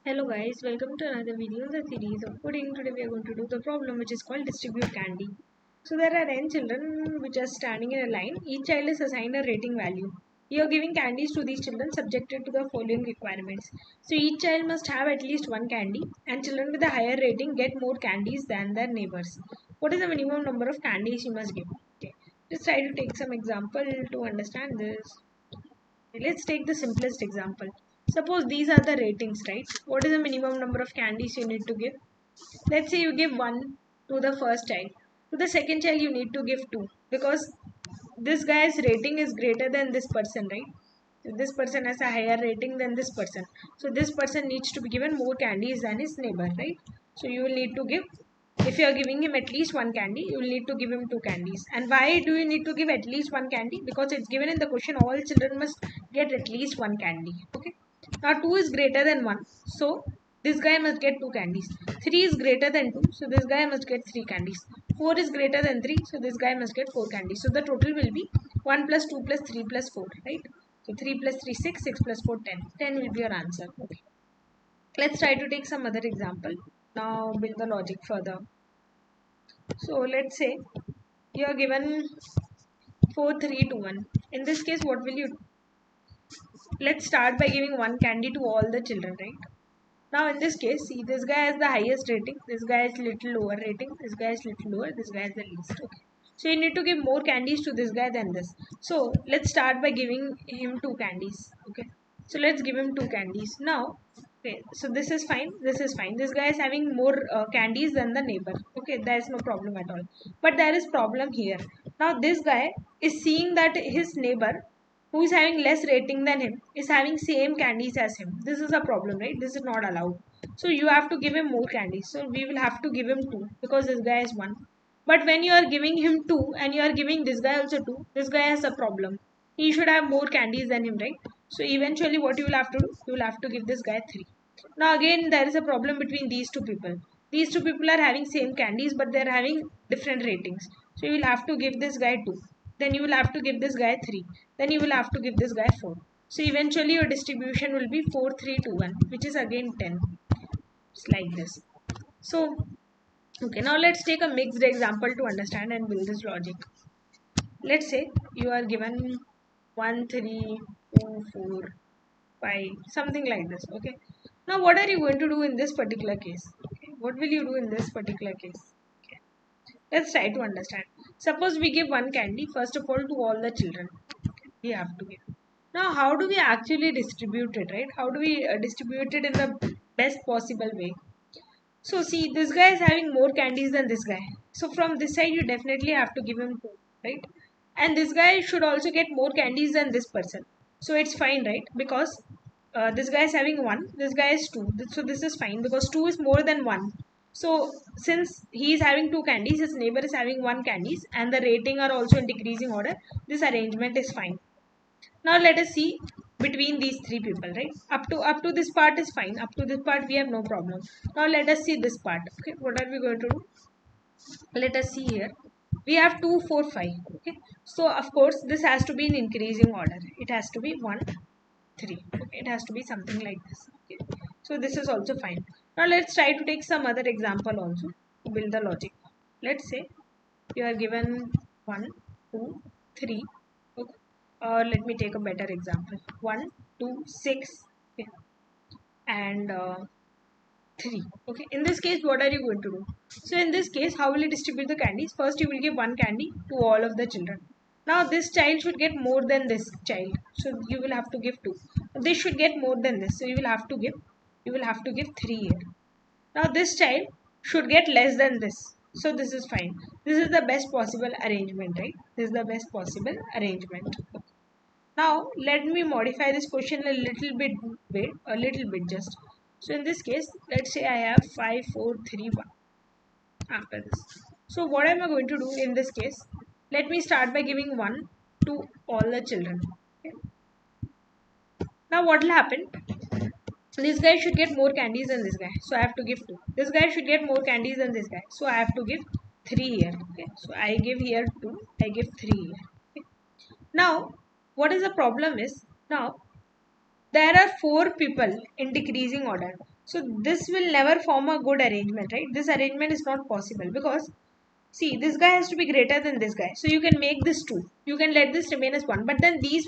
Hello guys, welcome to another video in the series of coding. Today we are going to do the problem which is called distribute candy. So there are n children which are standing in a line. Each child is assigned a rating value. You are giving candies to these children subjected to the following requirements. So each child must have at least one candy and children with a higher rating get more candies than their neighbors. What is the minimum number of candies you must give? Okay. Let's try to take some example to understand this. Let's take the simplest example. Suppose these are the ratings, right? What is the minimum number of candies you need to give? Let's say you give one to the first child. To the second child, you need to give two because this guy's rating is greater than this person, right? So this person has a higher rating than this person. So this person needs to be given more candies than his neighbor, right? So you will need to give, if you are giving him at least one candy, you will need to give him two candies. And why do you need to give at least one candy? Because it's given in the question all children must get at least one candy. Okay. Now 2 is greater than 1. So this guy must get 2 candies. 3 is greater than 2. So this guy must get 3 candies. 4 is greater than 3. So this guy must get 4 candies. So the total will be 1 plus 2 plus 3 plus 4. Right. So 3 plus 3 6. 6 plus 4 10. 10 will be your answer. Okay. Let's try to take some other example. Now build the logic further. So let's say you are given 4 3 2 1. In this case, what will you do? Let's start by giving one candy to all the children, right? Now in this case, see, this guy has the highest rating, this guy has little lower rating, this guy is little lower, this guy has the least. Okay. So you need to give more candies to this guy than this. So let's start by giving him two candies. Okay. So let's give him two candies. Now, okay, so this is fine, this is fine. This guy is having more candies than the neighbor. Okay, there is no problem at all. But there is problem here. Now this guy is seeing that his neighbor who is having less rating than him is having same candies as him. This is a problem, right? This is not allowed. So you have to give him more candies. So we will have to give him two because this guy is one. But when you are giving him two and you are giving this guy also two, this guy has a problem. He should have more candies than him, right? So eventually what you will have to do, you will have to give this guy three. Now again there is a problem between these two people. These two people are having same candies but they are having different ratings. So you will have to give this guy 2. Then you will have to give this guy 3. Then you will have to give this guy 4. So eventually your distribution will be 4 3 2 1, which is again 10. It's like this. So okay, now let's take a mixed example to understand and build this logic. Let's say you are given 1 3 2 4 5, something like this. Okay. Now what are you going to do in this particular case? Okay. What will you do in this particular case? Okay. Let's try to understand. Suppose we give one candy first of all to all the children. Okay. We have to give. Now how do we actually distribute it, right? How do we distribute it in the best possible way? So see, this guy is having more candies than this guy. So from this side, you definitely have to give him two, right? And this guy should also get more candies than this person. So it's fine, right? Because this guy is having one, this guy is two. So this is fine because two is more than one. So since he is having two candies, his neighbor is having one candies, and the rating are also in decreasing order. This arrangement is fine. Now let us see between these three people, right? Up to this part is fine. Up to this part we have no problem. Now let us see this part. Okay, what are we going to do? Let us see here. We have 2, 4, 5. Okay, so of course this has to be in increasing order. It has to be 1, 3. Okay, it has to be something like this. Okay, so this is also fine. Now let's try to take some other example also to build the logic. Let's say you are given 1, 2, 3. Okay. Let me take a better example. 1, 2, 6, okay, and 3. Okay. In this case, what are you going to do? So in this case, how will you distribute the candies? First, you will give one candy to all of the children. Now this child should get more than this child. So you will have to give 2. This should get more than this. So you will have to give 3 here. Now this child should get less than this. So this is fine. This is the best possible arrangement, right? This is the best possible arrangement. Now let me modify this question a little bit just. So in this case, let's say I have 5, 4, 3, 1 after this. So what am I going to do in this case? Let me start by giving 1 to all the children. Okay. Now what will happen? This guy should get more candies than this guy, so I have to give 2. This guy should get more candies than this guy, so I have to give 3 here. Okay, so I give here 2, I give 3 here. Okay. Now what is the problem is, now there are 4 people in decreasing order. So this will never form a good arrangement, right? This arrangement is not possible because see, this guy has to be greater than this guy. So you can make this 2. You can let this remain as 1. But then this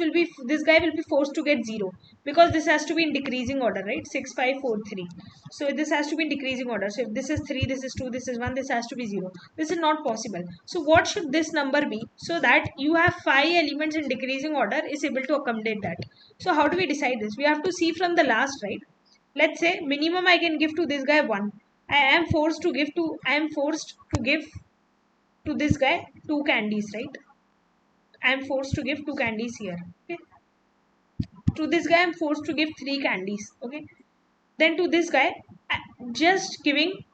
guy will be forced to get 0. Because this has to be in decreasing order, right? 6, 5, 4, 3. So this has to be in decreasing order. So if this is 3, this is 2, this is 1, this has to be 0. This is not possible. So what should this number be? So that you have 5 elements in decreasing order is able to accommodate that. So how do we decide this? We have to see from the last, right? Let's say minimum I can give to this guy 1. I am forced to give to this guy 2 candies, right? I am forced to give 2 candies here. Okay. To this guy I am forced to give 3 candies. Okay. Then to this guy, just giving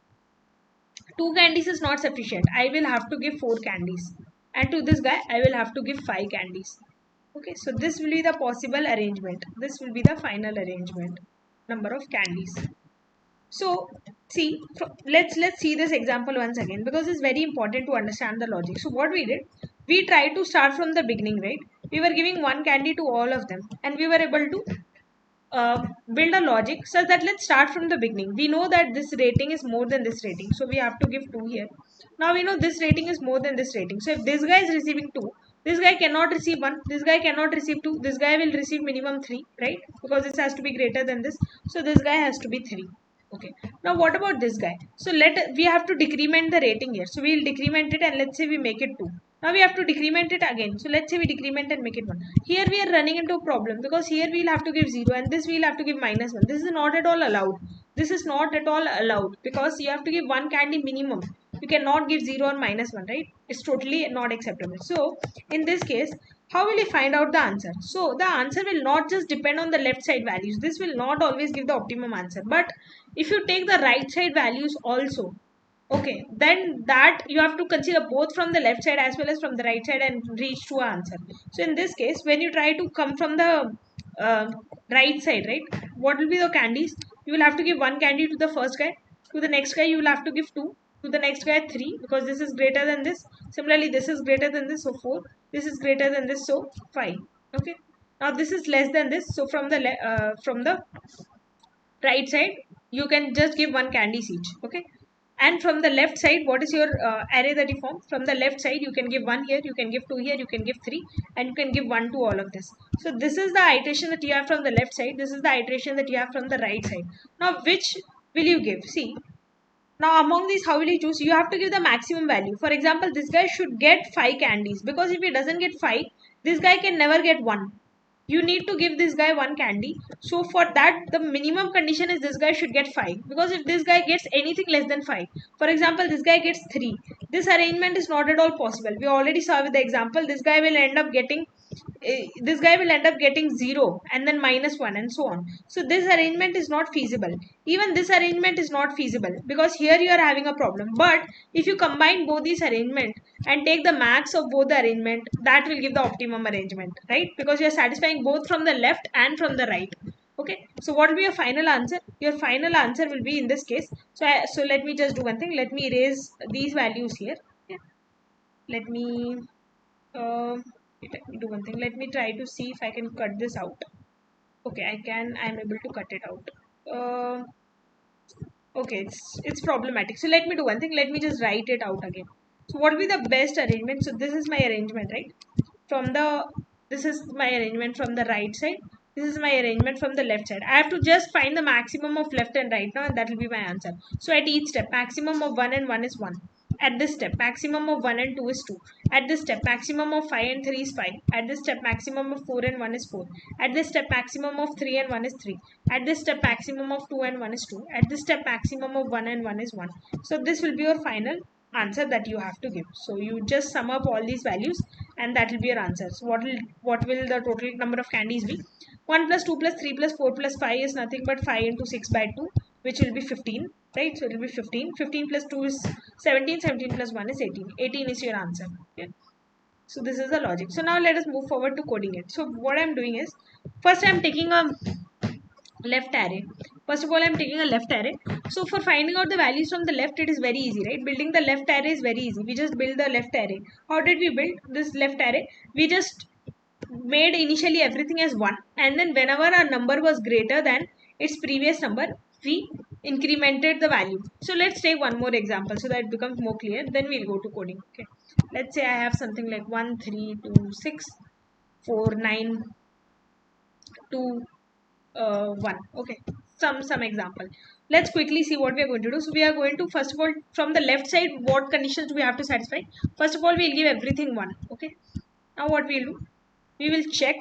2 candies is not sufficient. I will have to give 4 candies. And to this guy I will have to give 5 candies. Okay. So this will be the possible arrangement. This will be the final arrangement. Number of candies. So see, let's see this example once again because it's very important to understand the logic. So what we did, we tried to start from the beginning, right? We were giving 1 candy to all of them, and we were able to build a logic such that let's start from the beginning. We know that this rating is more than this rating, so we have to give 2 here. Now we know this rating is more than this rating. So if this guy is receiving 2, this guy cannot receive 1, this guy cannot receive 2, this guy will receive minimum 3, right? Because this has to be greater than this. So this guy has to be 3. Okay. Now what about this guy? So we have to decrement the rating here. So we will decrement it and let's say we make it 2. Now we have to decrement it again. So let's say we decrement and make it 1. Here we are running into a problem because here we will have to give 0 and this we will have to give -1. This is not at all allowed. This is not at all allowed because you have to give 1 candy minimum. You cannot give 0 or -1, right? It's totally not acceptable. So in this case, how will you find out the answer? So the answer will not just depend on the left side values. This will not always give the optimum answer. But if you take the right side values also, okay, then that you have to consider both from the left side as well as from the right side and reach to an answer. So in this case, when you try to come from the right side, right, what will be the candies? You will have to give 1 candy to the first guy. To the next guy, you will have to give 2. To the next guy 3 because this is greater than this. Similarly, this is greater than this, so 4. This is greater than this, so 5. Okay. Now this is less than this, so from the right side you can just give 1 candies each. Okay. And from the left side, what is your array that you form? From the left side, you can give 1 here, you can give 2 here, you can give 3, and you can give 1 to all of this. So this is the iteration that you have from the left side. This is the iteration that you have from the right side. Now which will you give? See, now among these, how will you choose? You have to give the maximum value. For example, this guy should get 5 candies because if he doesn't get 5, this guy can never get 1. You need to give this guy 1 candy. So for that, the minimum condition is this guy should get 5. Because if this guy gets anything less than 5, for example, this guy gets 3, this arrangement is not at all possible. We already saw with the example, this guy will end up getting 0 and then -1 and so on. So this arrangement is not feasible. Even this arrangement is not feasible because here you are having a problem. But if you combine both these arrangement and take the max of both the arrangement, that will give the optimum arrangement, right? Because you are satisfying both from the left and from the right. Okay, so what will be your final answer? Your final answer will be in this case. So let me just do one thing. Let me erase these values here. Yeah. Let me do one thing. Let me try to see if I can cut this out. Okay, I can. I'm able to cut it out. Okay, it's problematic. So let me do one thing. Let me just write it out again. So what will be the best arrangement? So this is my arrangement, right? This is my arrangement from the right side. This is my arrangement from the left side. I have to just find the maximum of left and right now, and that will be my answer. So at each step, maximum of 1 and 1 is 1. At this step, maximum of 1 and 2 is 2. At this step, maximum of 5 and 3 is 5. At this step, maximum of 4 and 1 is 4. At this step, maximum of 3 and 1 is 3. At this step, maximum of 2 and 1 is 2. At this step, maximum of 1 and 1 is 1. So this will be your final answer that you have to give. So you just sum up all these values and that will be your answer. So what will the total number of candies be? 1 plus 2 plus 3 plus 4 plus 5 is nothing but 5 into 6 by 2, which will be 15, right? So it will be 15. 15 plus 2 is 17. 17 plus 1 is 18. 18 is your answer. Okay. So this is the logic. So now let us move forward to coding it. So what I'm doing is, first I'm taking a left array. First of all, I'm taking a left array. So for finding out the values from the left, it is very easy, right? Building the left array is very easy. We just build the left array. How did we build this left array? We just made initially everything as 1, and then whenever a number was greater than its previous number, we incremented the value. So let's take one more example so that it becomes more clear. Then we'll go to coding. Okay. Let's say I have something like 1, 3, 2, 6, 4, 9, 2, 1. Okay. Some example. Let's quickly see what we are going to do. So we are going to, first of all, from the left side, what conditions do we have to satisfy? First of all, we'll give everything 1. Okay. Now what we'll do? We will check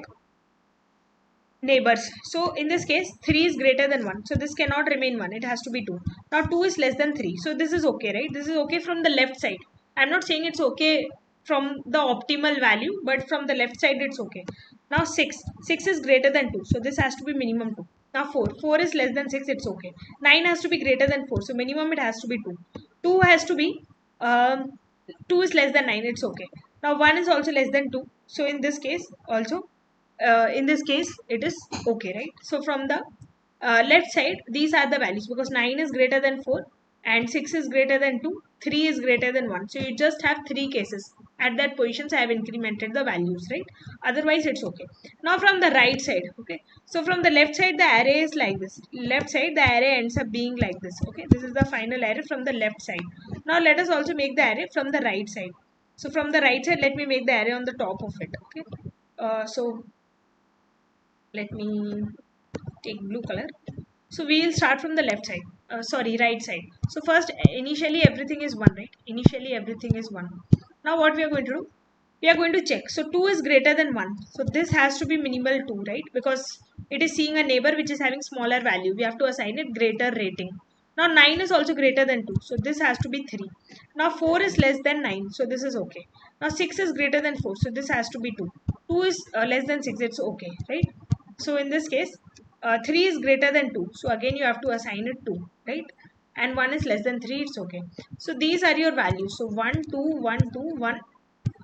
neighbors. So in this case 3 is greater than 1, so this cannot remain 1, it has to be 2. Now 2 is less than 3, so this is okay, right? This is okay from the left side. I'm not saying it's okay from the optimal value, but from the left side it's okay. Now 6 is greater than 2, so this has to be minimum 2. Now 4 is less than 6, it's okay. 9 has to be greater than 4, so minimum it has to be 2. 2 has to be 2 is less than 9, it's okay. Now 1 is also less than 2, so in this case also it is okay, right? So from the left side, these are the values, because 9 is greater than 4 and 6 is greater than 2, 3 is greater than 1. So you just have 3 cases. At that positions I have incremented the values, right? Otherwise it's okay. Now from the right side, okay, so from the left side the array is like this. Left side the array ends up being like this. Okay, this is the final array from the left side. Now let us also make the array from the right side. So from the right side, let me make the array on the top of it. Okay, so let me take blue color. So we will start from the left side, right side. So first, initially everything is 1, right? Initially everything is 1. Now what we are going to do, we are going to check. So 2 is greater than 1, so this has to be minimal 2, right? Because it is seeing a neighbor which is having smaller value, we have to assign it greater rating. Now 9 is also greater than 2, so this has to be 3. Now 4 is less than 9, so this is okay. Now 6 is greater than 4, so this has to be 2. 2 is less than 6, it's okay, right? So in this case 3 is greater than 2, so again you have to assign it 2, right? And 1 is less than 3, it's okay. So these are your values. So 1 2 1 2 1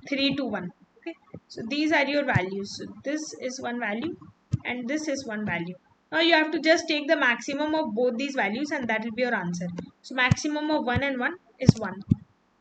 3 2 1. Okay, so these are your values. So this is one value and this is one value. Now you have to just take the maximum of both these values and that will be your answer. So maximum of 1 and 1 is 1.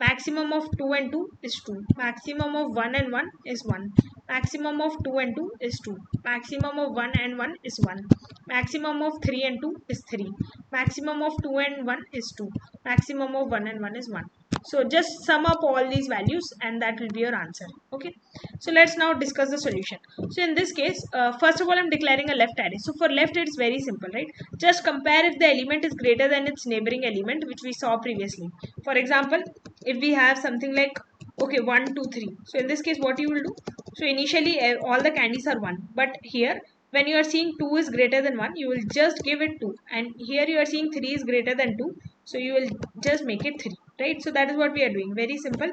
Maximum of 2 and 2 is 2. Maximum of 1 and 1 is 1. Maximum of 2 and 2 is 2. Maximum of 1 and 1 is 1. Maximum of 3 and 2 is 3. Maximum of 2 and 1 is 2. Maximum of 1 and 1 is 1. So just sum up all these values and that will be your answer. Okay. So let's now discuss the solution. So in this case, first of all, I'm declaring a left array. So for left, it's very simple, right? Just compare if the element is greater than its neighboring element, which we saw previously. For example, if we have something like, okay, 1 2 3. So in this case, what you will do? So initially all the candies are 1, but here when you are seeing 2 is greater than 1, you will just give it 2, and here you are seeing 3 is greater than 2, so you will just make it 3, right? So that is what we are doing. Very simple.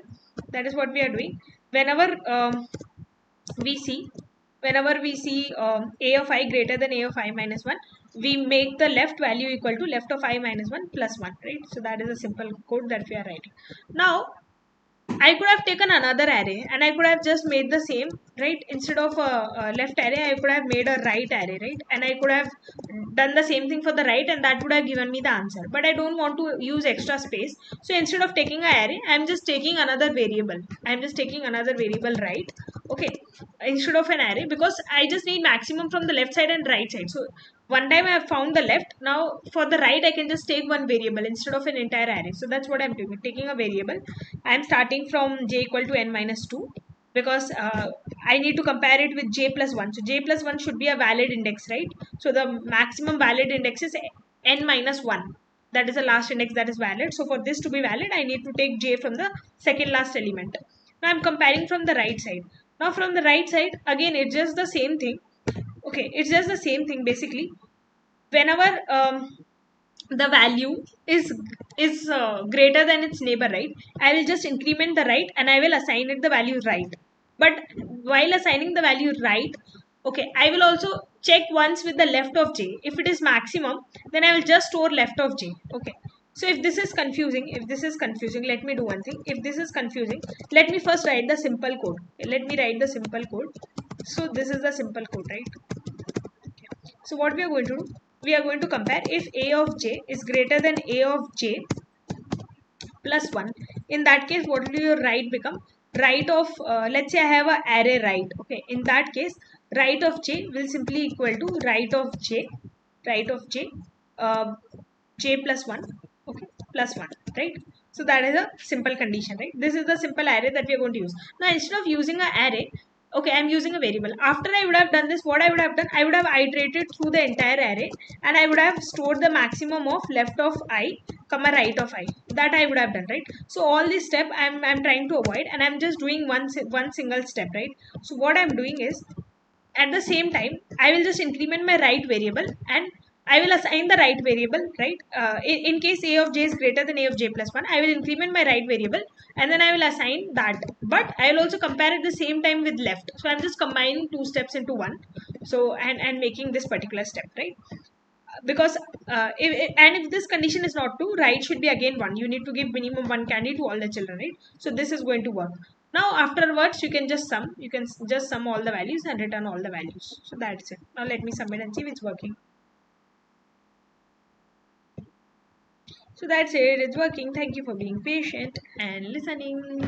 That is what we are doing. Whenever we see a of I greater than a of I minus 1, we make the left value equal to left of I minus 1 plus 1, right? So that is a simple code that we are writing. Now I could have taken another array and I could have just made the same, right? Instead of a left array, I could have made a right array, right? And I could have done the same thing for the right and that would have given me the answer. But I don't want to use extra space. So instead of taking an array, I'm just taking another variable. I'm just taking another variable right, okay, instead of an array, because I just need maximum from the left side and right side. So one time I have found the left, now for the right I can just take one variable instead of an entire array. So that's what I'm doing, taking a variable. I'm starting from j equal to n minus 2, because I need to compare it with j plus 1. So j plus 1 should be a valid index, right? So the maximum valid index is n minus 1. That is the last index that is valid. So for this to be valid, I need to take j from the second last element. Now I'm comparing from the right side. Now from the right side, again it's just the same thing. Okay, it's just the same thing basically. Whenever the value is greater than its neighbor, right, I will just increment the right and I will assign it the value right. But while assigning the value right, okay, I will also check once with the left of j. If it is maximum, then I will just store left of j. Okay, so if this is confusing, let me do one thing. If this is confusing, let me first write the simple code. Let me write the simple code. So this is the simple code, right? So what we are going to do, we are going to compare if a of j is greater than a of j plus 1. In that case, what will your right become? Right of, let's say I have a array right. Okay, in that case, right of j will simply equal to right of j uh, j plus 1, okay, plus 1, right? So that is a simple condition, right? This is the simple array that we are going to use. Now instead of using an array, okay, I'm using a variable. After I would have done this, what I would have done, I would have iterated through the entire array, and I would have stored the maximum of left of I comma right of I. That I would have done, right? So all this step I'm trying to avoid, and I'm just doing one single step, right? So what I'm doing is, at the same time, I will just increment my right variable, and I will assign the right variable, right? In case a of j is greater than a of j plus 1, I will increment my right variable, and then I will assign that. But I will also compare at the same time with left. So I'm just combining two steps into one. So, and making this particular step, right? Because if this condition is not true, right should be again 1. You need to give minimum 1 candy to all the children, right? So this is going to work. Now afterwards you can just sum, just sum all the values and return all the values. So that's it. Now let me submit and see if it's working. So that's it, it's working. Thank you for being patient and listening.